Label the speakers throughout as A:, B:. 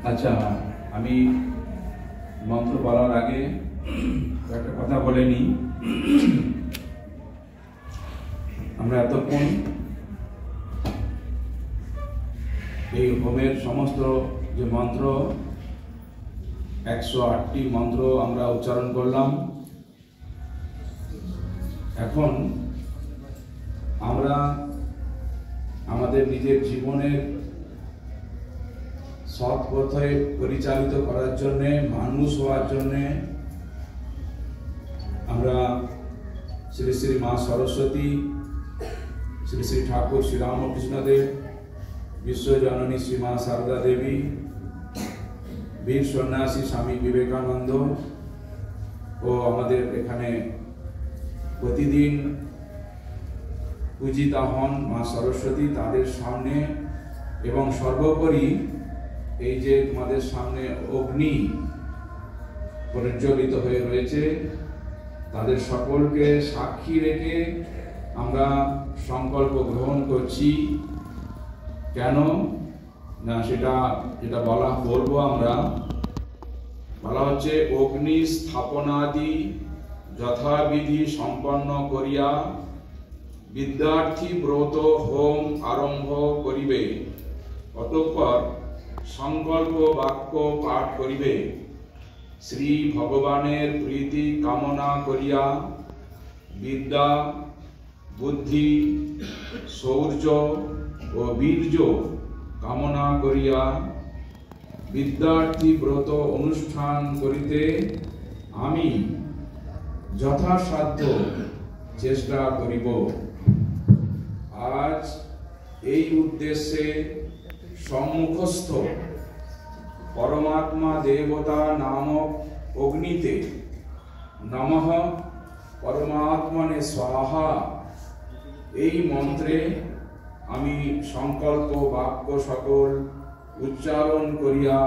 A: আচ্ছা, আমি মন্ত্র বলার আগে একটা কথা বলে নিই। আমরা এতক্ষণ এই হোমের সমস্ত যে মন্ত্র 108টি মন্ত্র আমরা উচ্চারণ করলাম। এখন আমরা আমাদের নিজের জীবনের সৎ পথে পরিচালিত করার জন্যে, মানুষ হওয়ার জন্যে আমরা শ্রী শ্রী মা সরস্বতী, শ্রী শ্রী ঠাকুর শ্রী রামকৃষ্ণদেব, বিশ্বজননী শ্রী মা সারদা দেবী, বীর সন্ন্যাসী স্বামী বিবেকানন্দ ও আমাদের এখানে প্রতিদিন পূজিতা হন মা সরস্বতী, তাদের সামনে এবং সর্বোপরি এই যে তোমাদের সামনে অগ্নি প্রজ্বলিত হয়ে রয়েছে, তাদের সকলকে সাক্ষী রেখে আমরা সংকল্প গ্রহণ করছি। কেন না সেটা যেটা বলবো আমরা, বলা হচ্ছে অগ্নি স্থাপনাদি যথাবিধি সম্পন্ন করিয়া বিদ্যার্থী ব্রত হোম আরম্ভ করিবে, অতঃপর সংকল্প বাক্য পাঠ করিবে। শ্রী ভগবানের প্রীতি কামনা করিয়া বিদ্যা, বুদ্ধি, শৌর্য ও বীর্য কামনা করিয়া বিদ্যার্থী ব্রত অনুষ্ঠান করিতে আমি যথাসাধ্য চেষ্টা করিব। আজ এই উদ্দেশ্যে সম্মুখস্থ পরমাত্মা দেবতা নামক অগ্নিতে নমঃ পরমাত্মনে স্বাহা এই মন্ত্রে আমি সংকল্প বাক্য সকল উচ্চারণ করিয়া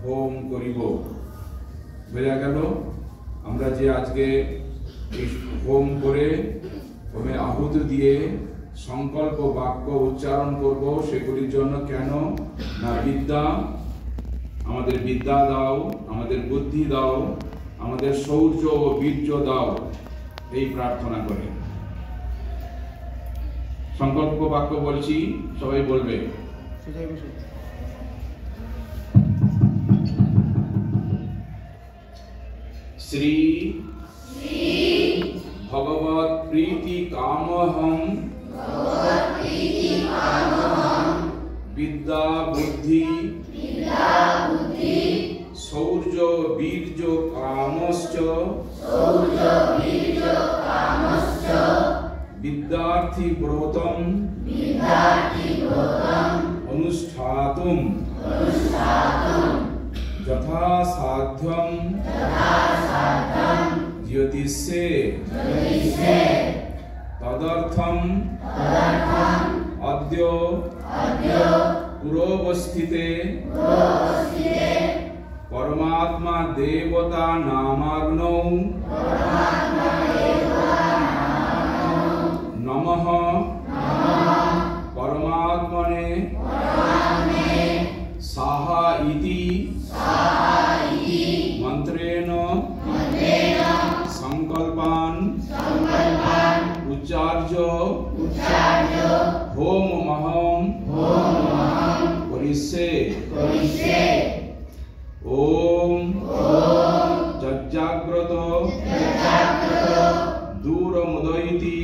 A: হোম করিব। বোঝা গেল? আমরা যে আজকে হোম করে হোমে আহুতি দিয়ে সংকল্প বাক্য উচ্চারণ করব, সেগুলির জন্য কেন না বিদ্যা, আমাদের বিদ্যা দাও, আমাদের বুদ্ধি দাও, আমাদের শৌর্য ও বীর্য দাও, এই প্রার্থনা করে সংকল্প বাক্য বলছি, সবাই বলবে। শ্রী ভগবৎ প্রীতি কামহং বিদ্যা বুদ্ধি শৌর্য বীর্য কামশ্চ বিদ্যার্থী ব্রতম অনুষ্ঠাতুম যথাসাধ্যম জ্যোতিষে তদর্থম অদ্য পুরবস্থিতে পরমাত্মা দেবতা নামাগ্নৌ নমঃ পরমাত্মনে সাহা ইতি মন্ত্রেণ সংকল্পান উচ্চার্য হোমমহং করিষ্যে। ওম যজ্জাগ্রত দূরমুদৈতি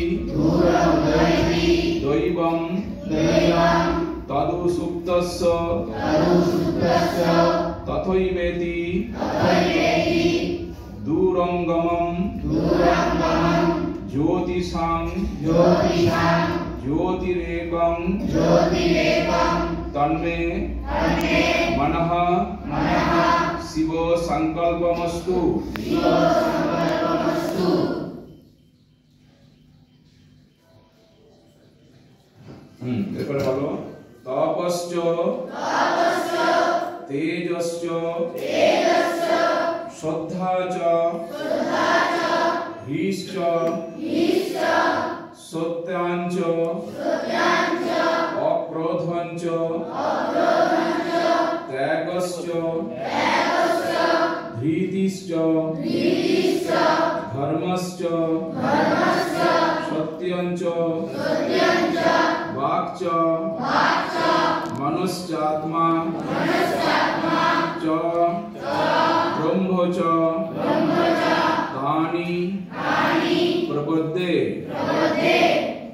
A: দৈবং তদু সুপ্তস্য তথৈবেতি দূরঙ্গমং জ্যোতিষাং জ্যোতিরেকং তন্মে মনঃ শিব সংকল্পমস্তু। এরপরে বলো তপশ্চ তেজশ্চ শ্রদ্ধা চ হ্রিশ্চ সত্যাঞ্চ অক্রোধঞ্চ ত্যাগশ্চ धृतिश्च धर्मश्च सत्यञ्च वाक्च मनश्चात्मा च ब्रह्म च तानि प्रपद्ये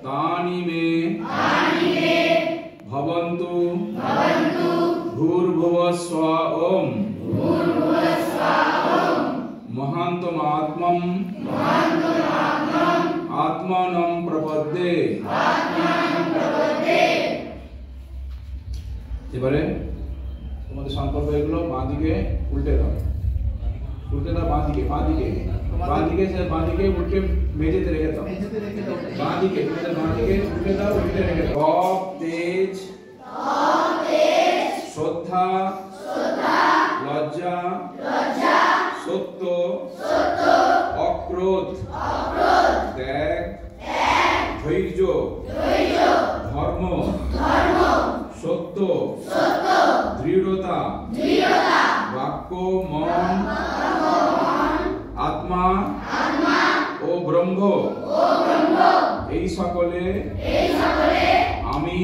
A: तानि मे भवन्तु भूर्भुवः स्वः ओम महान्तमात्मम् आत्मानं प्रपद्ये। এবারে তোমাদের সংকল্প এগুলো বাঁ দিকে উল্টে দাও, উল্টে দাও বাঁ দিকে, বাঁ দিকে, বাঁ দিকে, বাঁ দিকে উল্টে মেঝেতে রেখে দাও, বাঁ দিকে, তোমাদের বাঁ দিকে উল্টে দাও, উল্টে রেখে দাও। তপ তেজ শ্রদ্ধা লজ্জা সত্য অক্রোধ ত্যাগ ধৈর্য ধর্ম সত্য দৃঢ়তা বাক্য মন আত্মা ও ব্রহ্ম এই সকলে আমি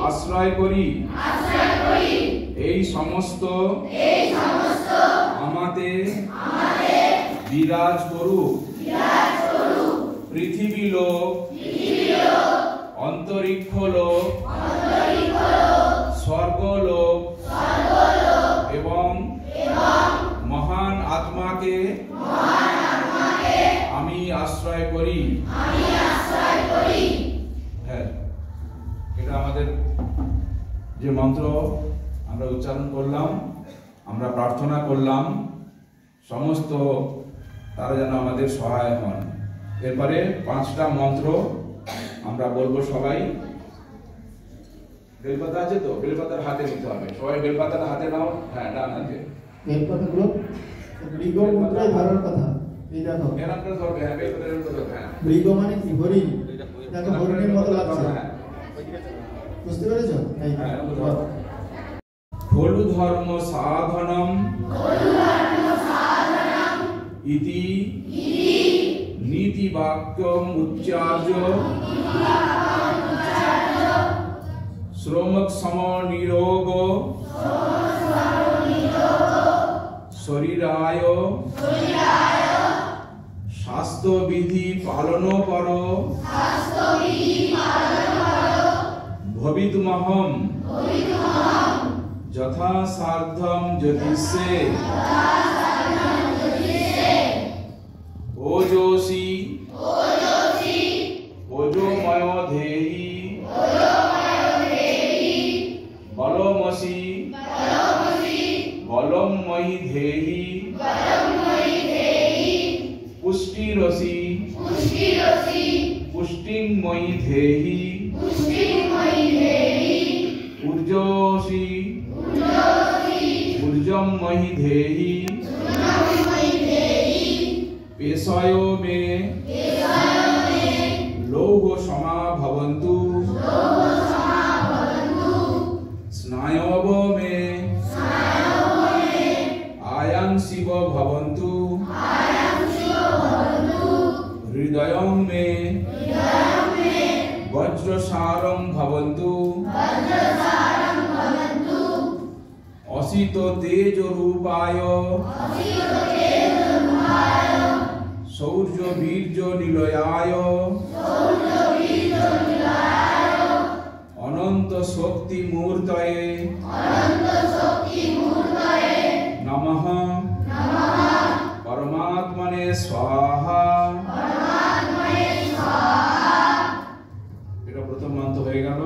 A: আশ্রয় করি। এই সমস্ত আমাতে বিরাজ করুক। পৃথিবী লোক অন্তরিক্ষ লোক স্বর্গলোক এবং মহান আত্মাকে আমি আশ্রয় করি। হ্যাঁ, এটা আমাদের যে মন্ত্র আমরা উচ্চারণ করলাম, আমরা প্রার্থনা করলাম, সমস্ত তারা যেন আমাদের সহায় হন। এরপরে 5টা মন্ত্র আমরা বলবো। সবাই বেলপাতা আছে তো, বেলপাতার হাতে নিতে হবে। সবাই বেলপাতাটা হাতে নাও। হ্যাঁ, ডান হাতে বেলপাতাগুলো মৃগ মুদ্রায় ধরার কথা। এই দেখো এরকম করে ধরবে। হ্যাঁ, বেলপাতা এরকম করে ধরবে। হ্যাঁ, মৃগ মানে কি? হরিণ। দেখো হরিণের মতো লাগছে। হ্যাঁ, বুঝতে পেরেছো? হ্যাঁ, খলু ধর্ম সাধনম ইতি নীতি বাক্যম উচ্চার্য শ্রমক সম নিরোগ শরীরায় স্বাস্থ্য বিধি পালন কর ভবিতুমহম যথা সার্ধম জ্যোতিষে ওজোসি ওজোময় ধেহি বলমসি বলময়ী ধেহি পুষ্টিরসি পুষ্টিময়ী ধেহি ঊর্জসি ঊর্জময়ী ধেহি পেশয় মে লৌহ সমা ভবন্তু স্নায়ব মে আয়াং শিব ভবন্তু হৃদয়ং মে বজ্রসারং ভবন্তু অসিত তেজ রূপায় শৌর্য বীর্য নিলয়ায় অনন্ত শক্তি মূর্তয়ে নমঃ পরমাত্মনে স্বাহা। এটা প্রথম মন্ত্র হয়ে গেল।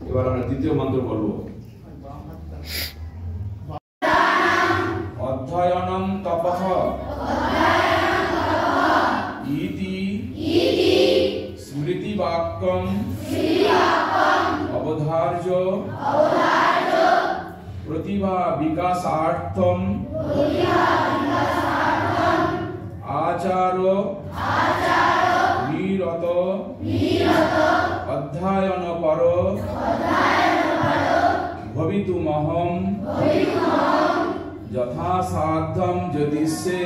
A: এবার আমরা দ্বিতীয় মন্ত্র বলবো। অধ্যয়নম তপঃ ইতি স্মৃতি বাক্যম অবধার্য প্রতিভা বিকাশার্থম আচার নিরত অধ্যয়ন পর ভবিতুমহম যথা সাধ্যম যদিসে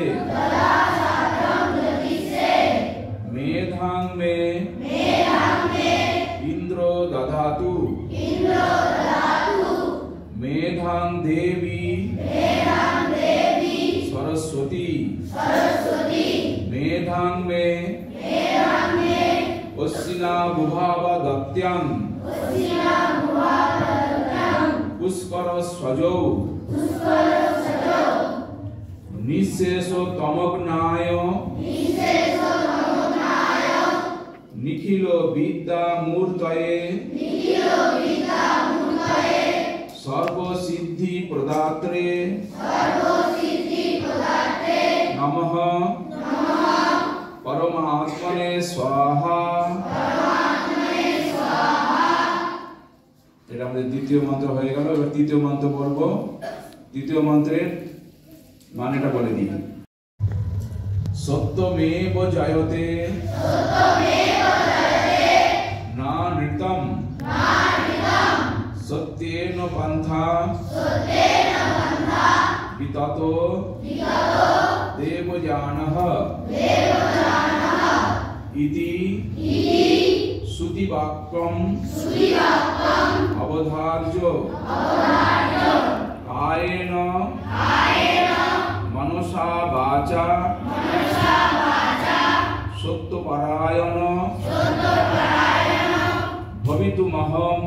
A: মেধাং মে ইন্দ্র দধাতু মেধাং দেবী সরস্বতী মেধাং মে অশ্বিনা বুভাবা দত্যাং পুষ্কর স্বজৌ নিঃশেষ তমগ্নায় নিখিল বিদ্যা মূর্তয়ে সর্বসিদ্ধি প্রদাত্রে নমঃ পরমাত্মনে স্বাহা। এটা আমাদের দ্বিতীয় মন্ত্র হয়ে গেল। এবার তৃতীয় মন্ত্র বলবো। তৃতীয় মন্ত্রের মানেটা বলে দিই। সত্যমেব জয়তে না নৃতম সত্যেন পন্থা বিততো দেবযানঃ ইতি শ্রুতিবাক্যম অবধার্য কায়েন মনসা বাচা সত্যপরায়ণ ভবিতুমহং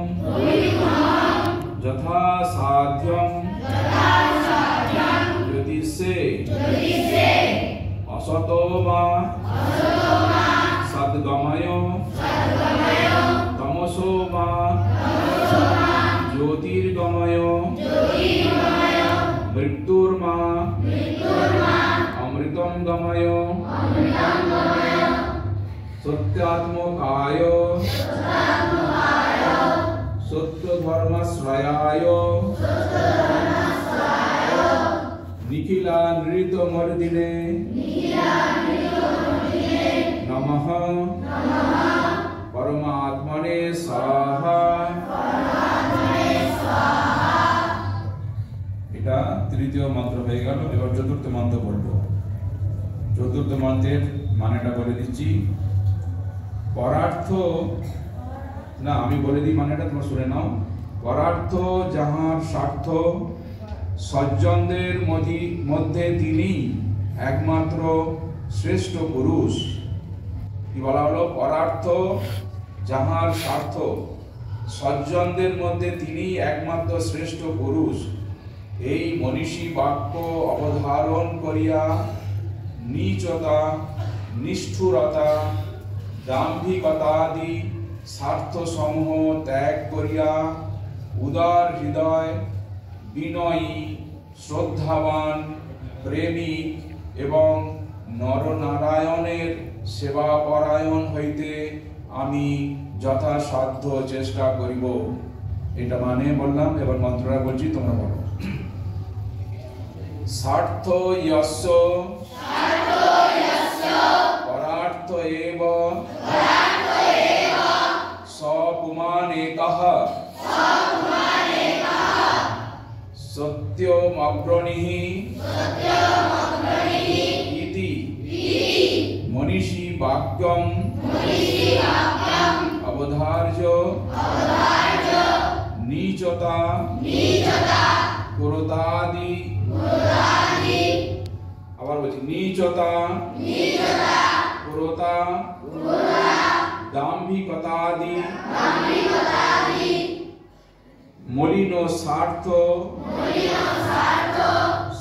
A: যথা সাধ্যম যদিসে অসতো মা সদ্গময় তমসো মা জ্যোতির্গময় মৃত্যুর্মা অমৃতম গময় সত্যাত্মকায় সত্যধর্মাশ্রয়ায় নিখিলা নৃতমর্দিনে নমঃ পরমাত্মনে স্বাহা। এটা তৃতীয় মন্ত্র হয়ে গেল। এবার চতুর্থ মন্ত্র বলবো। চতুর্থ মন্ত্রের মানেটা বলে দিচ্ছি। পরার্থ না, আমি বলে দিই মানেটা, তোমরা শুনে নাও। পরার্থ যাহার স্বার্থ সজ্জনদের মধ্যে তিনি একমাত্র শ্রেষ্ঠ পুরুষ। কি বলা হলো? পরার্থ যাহার স্বার্থ সজ্জনদের মধ্যে তিনি একমাত্র শ্রেষ্ঠ পুরুষ। এই মনীষী বাক্য অবধারণ করিয়া নীচতা নিষ্ঠুরতা দাম্ভিকতাদি স্বার্থসমূহ ত্যাগ করিয়া উদার হৃদয় বিনয়ী শ্রদ্ধাবান প্রেমিক এবং নরনারায়ণের সেবাপরায়ণ হইতে আমি যথাসাধ্য চেষ্টা করিব। এটা মানে বললাম। এবার মন্ত্রটা বলছি, তোমরা বলো। স্বার্থ যস্য পরার্থ এব সপুমানেকঃ সত্যমগ্রণীঃ ইতি মনীষী বাক্যম অবধার্য নীচতা কুরুতাদি। আবার বলছি, নীচতা কুরুতা দাম্ভিকতাদি মলিন স্বার্থ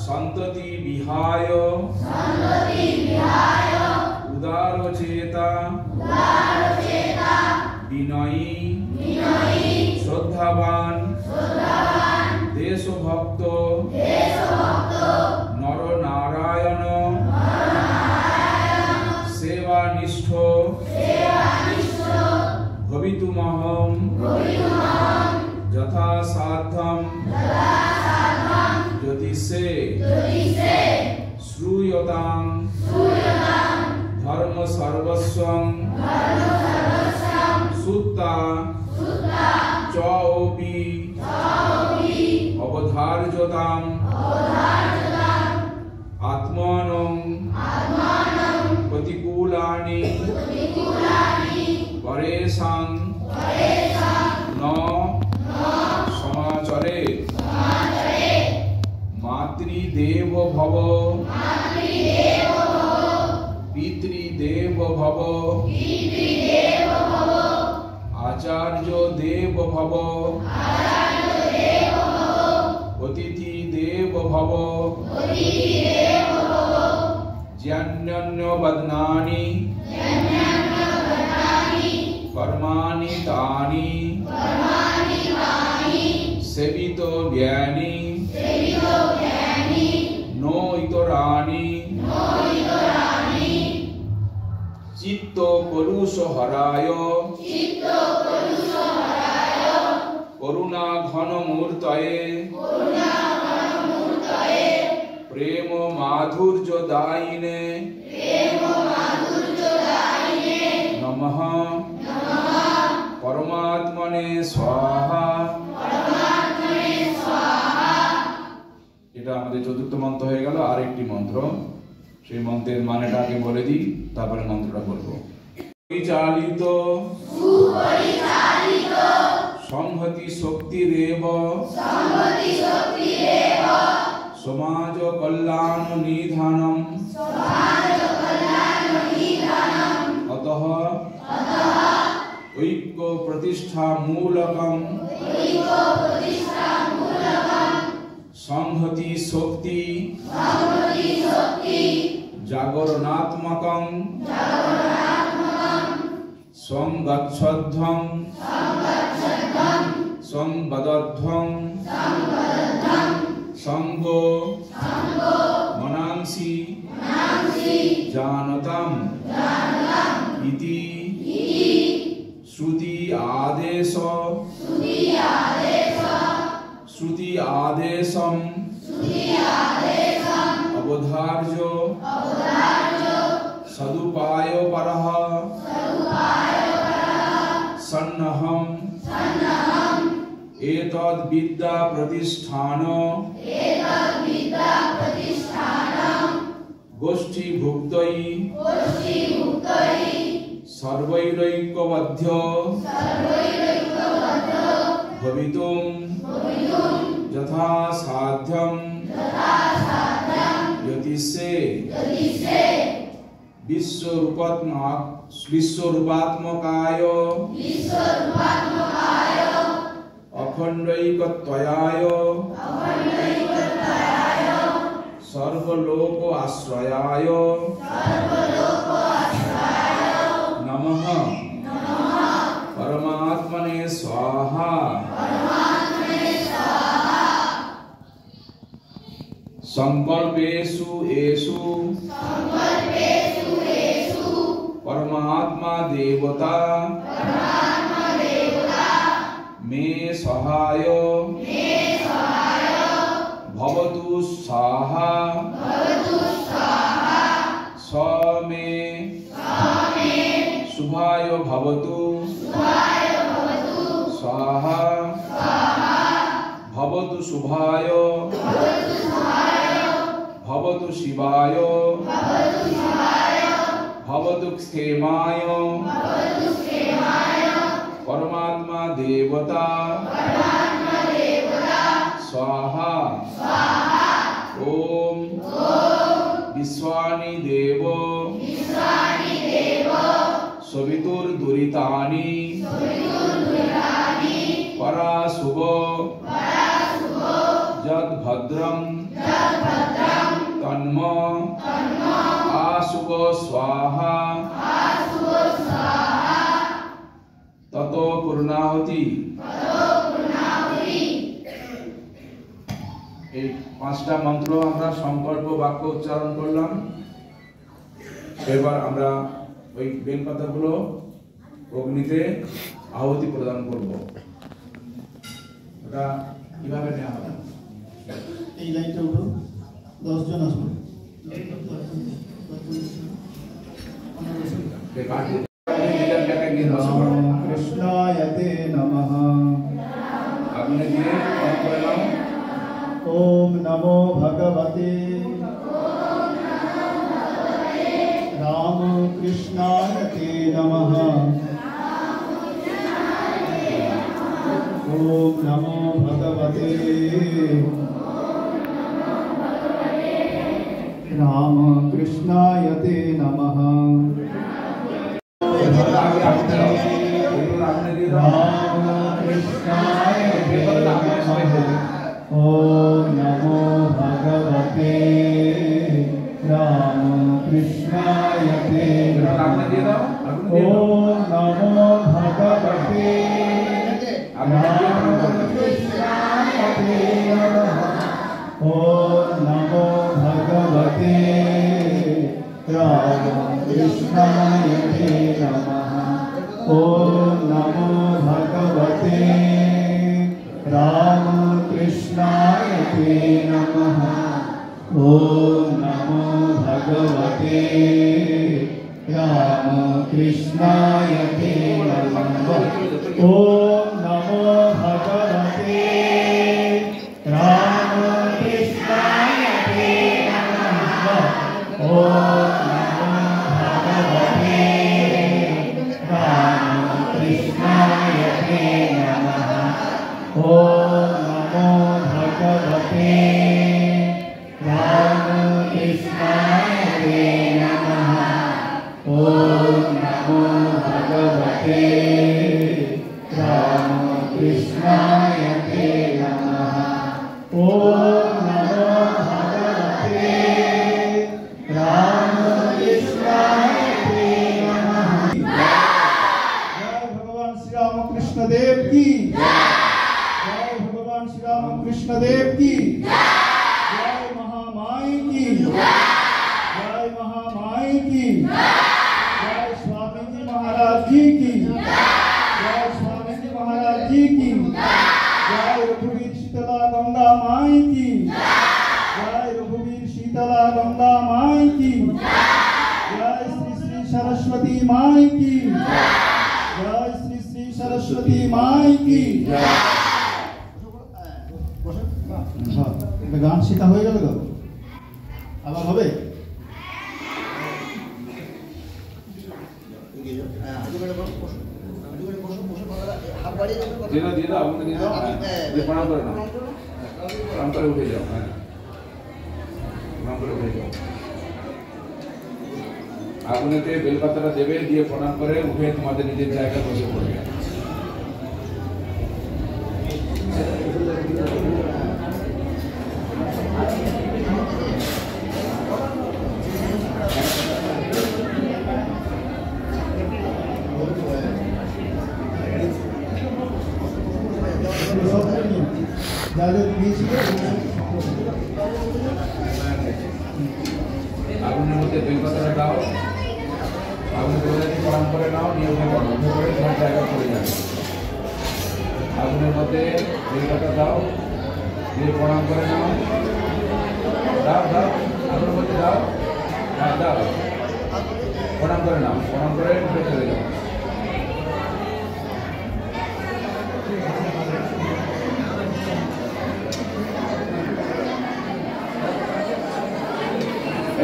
A: সন্ততি বিহায় উদারচেতা বিনয়ী শ্রদ্ধাবান দেশভক্ত নরনারায়ণ সেবানিষ্ঠ ভবিতুমহং যথাসাধ্যম জ্যোতিষে শ্রূয়তাং ধর্ম সর্বস্বং সুত্তা চৌপি অবধার্যতাম आत्मानं प्रतिकूलानि परेषां न समाचरे मातृदेवो भव पितृदेवो भव आचार्यो देव भव अतिथि देव भव ज्ञान्यो बदनानि कर्माणि तानि सेवितो ज्ञानी नो इतराणि चित्तो परुष हराय करुणा घन मूर्तये प्रेम माधुर्य दायिने नमः परमात्मने स्वाहा। এটা আমাদের চতুর্থ মন্ত্র হয়ে গেল। আর একটি মন্ত্র, সেই মন্ত্রের মানেটাকে বলে দিই, তারপরে মন্ত্রটা বলবো। পরিচালিত সংহতি শক্তিরেব সমাজ কল্যাণ নিধানম অতঃ ঐক্য প্রতিষ্ঠা মূলকম সংহতি শক্তি জাগরণাত্মকং সংগচ্ছধ্বং সংবদধ্বং संगो मनांसि जानताम इति श्रुति आदेशम अवधार्यो सदुपायो परः सन्नहं एतद् विद्या प्रतिष्ठान गोष्ठी भुक्तै सर्वैरैक्यबद्ध भवितुं यथा साध्यं यतिसे विश्वरूपात्मकाय अखंडैकत्वयाय सर्वलोक आश्रयाय नमः परमात्मने स्वाहा। संकल्पेषु एषु परमात्मा देवता मे सहाय भवतु स्वाहा स मे शुभाय भवतु स्वाहा भवतु शुभाय भवतु शिवाय भवतु क्षेमाय परमात्मा देवता स्वाहा। ओम विश्वानि देवो सवितुर्दुरितानि पराशुभ यद्भद्रं तन्म आशुभ स्वाहा ततो पूर्णाहुति। এই পাঁচটা মন্ত্র আমরা সংকল্প বাক্য উচ্চারণ করলাম। এবার আমরা ওই বেলপাতাগুলো অগ্নিতে আহুতি প্রদান করব। ওটা কিভাবে নেওয়া হবে?
B: এই লাইনটা উঠো, 10 জন আসবে। কৃষ্ণায়তে নমঃ।
A: আগুনে দিয়ে অন করে নাও।
B: ओम नमो भगवते रामकृष्णाय ते नमः। ओम नमो भगवते रामकृष्णाय ते नमः। रामकृष्णाय ते नमः। ओम नमो भगवते रामकृष्णाय ते नमः। ओम नमो भगवते रामकृष्णाय ते नमः। ओम नमो भगवते रामकृष्णाय ते नमः। ओम नमो भगवते रामकृष्णाय ते नमः। ओम नमो भगवते रामकृष्णाय ते नमः। ओम नमो भगवते रामकृष्णाय ते नमः। ओम नमो भगवते रामकृष्णाय ते नमः। ओम नमो भगवते रामकृष्णाय ते नमः। ओम नमो भगवते रामकृष्णाय ते नमः। ओम नमो भगवते रामकृष्णाय ते नमः। जय भगवान श्री रामकृष्ण देव की। जय भगवान श्री रामकृष्ण देव की। जय महामाई की। जय महामाई की। जय स्वामी जी महाराज जी की। जय स्वामी जी महाराज जी की। जय रघुवीर शीतला गंगा माई की। जय रघुवीर शीतला गंगा माई की। जय श्री श्री सरस्वती माई की। जय श्री श्री सरस्वती माई की। গান শেখা হয়ে গেল তো আবার হবে
A: আগুনেতে বেলপাতাটা দেবে দিয়ে প্রণাম করে উঠে তোমাদের নিজের জায়গায় বসে পড়বে। আগুনের মধ্যে বেলপাতাটা দাও, আগুনের বেলপাতা প্রণাম করে নাও, নিয়ে উঠে পড়ো, উঠে পড়ে তোমার জায়গায় পড়ে যাবে। আগুনের মধ্যে বেলপাতা দাও, দিয়ে প্রণাম করে নাও, দাও দাও, আগুনের মধ্যে দাও, হ্যাঁ দাও, প্রণাম করে নাও, প্রণাম করে উঠে চলে যাও।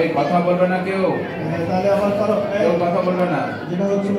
A: এই কথা বলবে না কেউ,
B: তাহলে আবার করো,
A: কেউ কথা বলবে না।
B: যেটা হচ্ছে